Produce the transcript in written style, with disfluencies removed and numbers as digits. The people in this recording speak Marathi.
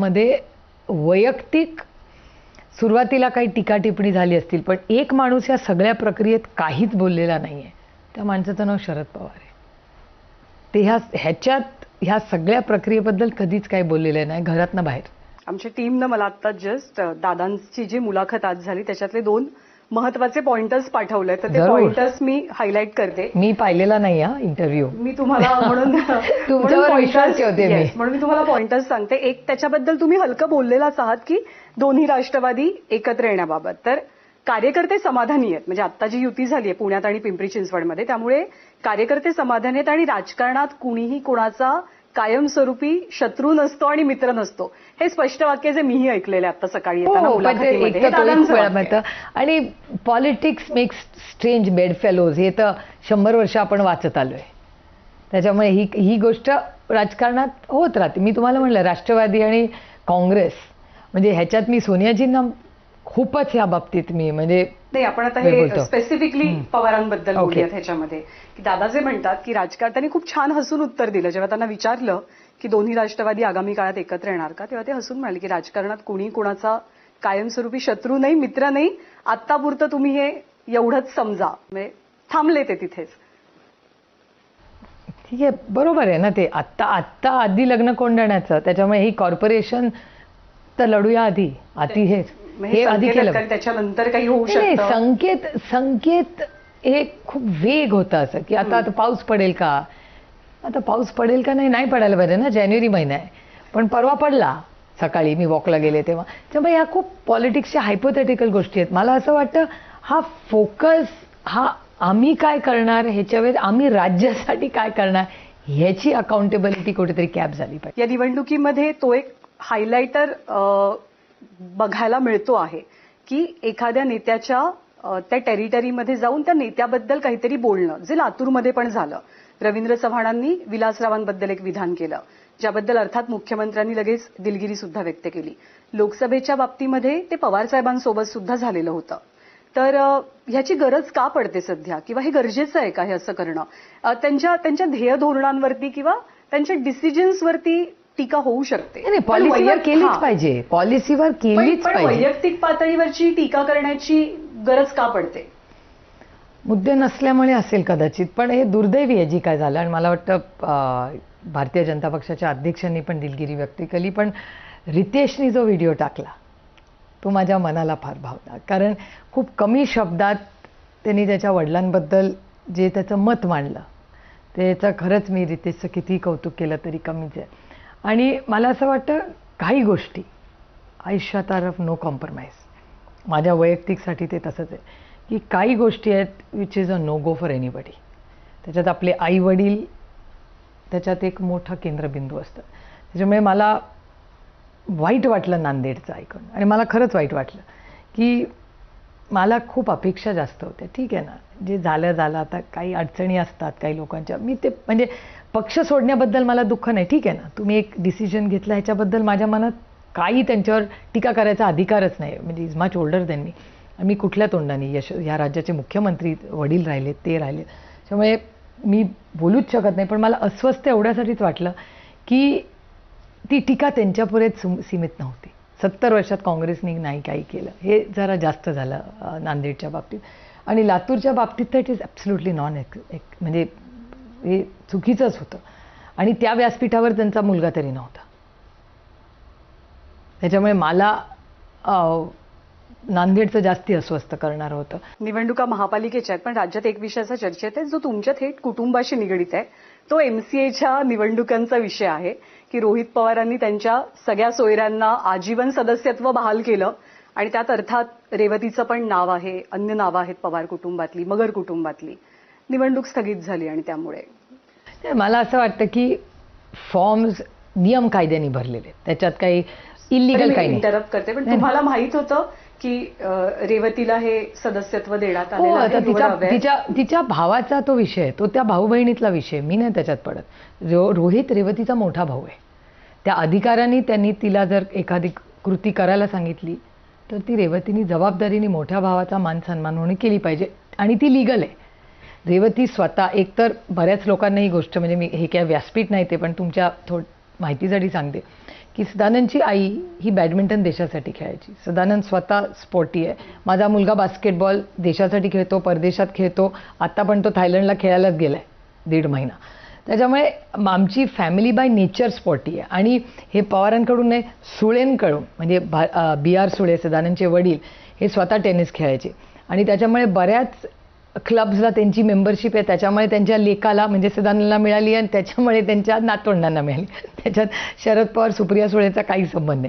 मध्ये वैयक्तिक सुरुवातीला काही टीका टिप्पणी झाली असतील, पण एक माणूस या सगळ्या प्रक्रियेत काहीच बोललेला नाहीये. त्या माणसाचं नाव शरद पवार आहे. ते ह्या सगळ्या प्रक्रियेबद्दल कधीच काही बोललेलं नाही, घरातनं बाहेर. आमच्या टीमनं मला आता जस्ट दादांची जी मुलाखत आज झाली त्याच्यातले 2 महत्वाचे पॉइंटर्स पाठवले, तर ते पॉइंटर्स मी हायलाइट करते. मी पाहिलेला नाही हा इंटरव्ह्यू, मी तुम्हाला म्हणून तुमच्यावर विश्वास ठेवते मी, म्हणून मी तुम्हाला पॉइंटर्स सांगते. एक, त्याच्याबद्दल तुम्ही हलकं बोललेलाच आहात की दोन्ही राष्ट्रवादी एकत्र येण्याबाबत. तर कार्यकर्ते समाधानी आहेत, म्हणजे आता जी युती झाली आहे पुण्यात आणि पिंपरी चिंचवडमध्ये, त्यामुळे कार्यकर्ते समाधानी आहेत आणि राजकारणात कुणीही कोणाचा कायमस्वरूपी शत्रू नसतो आणि मित्र नसतो, हे स्पष्ट वाक्य जे मीही ऐकलेले आता सकाळी येताना मुलाखतीमध्ये. आणि politics makes strange bed fellows हे तर 100 वर्ष आपण वाचत आलोय. त्याच्यामुळे ही गोष्ट राजकारणात होत राहते. मी तुम्हाला म्हणलं राष्ट्रवादी आणि काँग्रेस, म्हणजे ह्याच्यात मी सोनियाजींना खूपच ह्या बाबतीत मी म्हणजे नाही, आपण आता हे स्पेसिफिकली पवारांबद्दल बोलूयात ह्याच्यामध्ये, की दादा जे म्हणतात की राजकारण्यांनी खूप छान हसून उत्तर दिलं जेव्हा त्यांना विचारलं की दोन्ही राष्ट्रवादी आगामी काळात एकत्र येणार का, तेव्हा ते हसून म्हणाले की राजकारणात कुणी कुणाचा कायमस्वरूपी शत्रू नाही, मित्र नाही, आत्तापुरतं तुम्ही हे एवढंच समजा. म्हणजे थांबले ते तिथेच. ठीक आहे, बरोबर आहे ना. ते आत्ता आधी लग्न कोंडण्याचं, त्याच्यामुळे ही कॉर्पोरेशन तर लढूया आधी हे आधी केलं, त्याच्यानंतर काही होऊ शकतं. संकेत हे खूप वेग होता असं की आता पाऊस पडेल का, आता पाऊस पडेल का नाही पडायला पाहिजे ना, जानेवारी महिना आहे, पण परवा पडला. सकाळी मी वॉकला गेले तेव्हा. त्यामुळे ह्या खूप पॉलिटिक्सच्या हायपोथेटिकल गोष्टी आहेत. मला असं वाटतं हा फोकस हा आम्ही काय करणार ह्याच्यावर, आम्ही राज्यासाठी काय करणार ह्याची अकाउंटेबिलिटी कुठेतरी कॅप झाली पाहिजे. या निवडणुकीमध्ये तो एक हायलायटर बघायला मिळतो आहे की एखाद्या नेत्याच्या त्या टेरिटरीमध्ये जाऊन त्या नेत्याबद्दल काहीतरी बोलणं, जे लातूरमध्ये पण झालं. रवींद्र चव्हाणांनी विलासरावांबद्दल एक विधान केलं, ज्याबद्दल अर्थात मुख्यमंत्र्यांनी लगेच दिलगिरी सुद्धा व्यक्त केली. लोकसभेच्या बाबतीमध्ये ते पवार साहेबांसोबत सुद्धा झालेलं होतं. तर ह्याची गरज का पडते सध्या, किंवा हे गरजेचं आहे का हे असं करणं? त्यांच्या ध्येय धोरणांवरती किंवा त्यांच्या डिसिजन्सवरती टीका होऊ शकते. पॉलिसीवर केलीच पाहिजे, पॉलिसीवर केलीच पाहिजे. वैयक्तिक पातळीवरची टीका करण्याची गरज का पडते? मुद्दे नसल्यामुळे असेल कदाचित, पण हे दुर्दैवी आहे जी काय झालं. आणि मला वाटतं भारतीय जनता पक्षाच्या अध्यक्षांनी पण दिलगिरी व्यक्त केली, पण रितेशनी जो व्हिडिओ टाकला तो माझ्या मनाला फार भावला. कारण खूप कमी शब्दात त्यांनी त्याच्या वडिलांबद्दल जे त्याचं मत मांडलं, त्याचं खरंच मी रितेशचं कितीही कौतुक केलं तरी कमीच आहे. आणि मला असं वाटतं काही गोष्टी आयुष्यात आर ऑफ नो कॉम्प्रोमाइज. माझ्या वैयक्तिकसाठी ते तसंच आहे की काही गोष्टी आहेत which is a no go for anybody. त्याच्यात आपले आई वडील त्याच्यात एक मोठा केंद्रबिंदू असतं. त्याच्यामुळे मला वाईट वाटलं नांदेडचं ऐकून, आणि मला खरंच वाईट वाटलं की मला खूप अपेक्षा जास्त होत्या. ठीक आहे ना, जे झालं आता काही अडचणी असतात काही लोकांच्या. मी ते म्हणजे पक्ष सोडण्याबद्दल मला दुःख नाही, ठीक आहे ना, तुम्ही एक डिसिजन घेतला ह्याच्याबद्दल माझ्या मनात काही त्यांच्यावर टीका करायचा अधिकारच नाही. म्हणजे इज मच ओल्डर दॅन मी. मी कुठल्या तोंडाने ह्या राज्याचे मुख्यमंत्री वडील राहिले, ते राहिले, त्यामुळे मी बोलूच शकत नाही. पण मला अस्वस्थ एवढ्यासाठीच वाटलं की ती टीका त्यांच्यापुरेच सीमित नव्हती. 70 वर्षात काँग्रेसने नाही काही केलं, हे जरा जास्त झालं नांदेडच्या बाबतीत. आणि लातूरच्या बाबतीत तर इट इज ॲब्सोल्युटली म्हणजे हे चुकीचंच होतं. आणि त्या व्यासपीठावर त्यांचा मुलगा तरी नव्हता. त्याच्यामुळे मला नांदेडचं जास्ती अस्वस्थ करणार होतं. निवडणुका महापालिकेच्या आहेत, पण राज्यात एक विषयाचा चर्चेत आहे जो तुमच्या थेट कुटुंबाशी निगडीत आहे. तो MCAच्या निवडणुकांचा विषय आहे की रोहित पवारांनी त्यांच्या सगळ्या सोयऱ्यांना आजीवन सदस्यत्व बहाल केलं, आणि त्यात अर्थात रेवतीचं पण नाव आहे, अन्य नावं आहेत पवार कुटुंबातली, मगर कुटुंबातली. निवडणूक स्थगित झाली आणि त्यामुळे मला असं वाटतं की फॉर्म्स नियम कायद्याने भरलेले, त्याच्यात काही इलिगल काही इंटरप्ट करते, पण तुम्हाला माहित होतं की रेवतीला हे सदस्यत्व देण्यात आलेलं आहे? तिच्या भावाचा तो विषय आहे, तो त्या भाऊ बहिणीतला विषय, मी नाही त्याच्यात पडत. रोहित रेवतीचा मोठा भाऊ आहे. त्या अधिकाऱ्यांनी त्यांनी तिला जर एखादी कृती करायला सांगितली तर ती रेवतीने जबाबदारीने मोठ्या भावाचा मान सन्मान होणे केली पाहिजे, आणि ती लिगल आहे. रेवती स्वतः एकतर बऱ्याच लोकांना ही गोष्ट, म्हणजे मी हे काय व्यासपीठ नाही ते, पण तुमच्या माहितीसाठी सांगते की सदानंदची आई ही बॅडमिंटन देशासाठी खेळायची. सदानंद स्वतः स्पोर्टी आहे. माझा मुलगा बास्केटबॉल देशासाठी खेळतो, परदेशात खेळतो. आत्ता पण तो थायलंडला खेळायलाच गेला आहे 1.5 महिना. त्याच्यामुळे आमची फॅमिली बाय नेचर स्पोर्टी आहे. आणि हे पवारांकडून नाही, सुळेंकडून, म्हणजे BR सुळे सदानंदचे वडील हे स्वतः टेनिस खेळायचे आणि त्याच्यामुळे बऱ्याच क्लब्सला त्यांची मेंबरशिप आहे. त्याच्यामुळे त्यांच्या लेकाला म्हणजे सदानंदला मिळाली आणि त्याच्यामुळे त्यांच्या नातवंडांना मिळाली. त्याच्यात शरद पवार सुप्रिया सुळेचा काही संबंध नाही.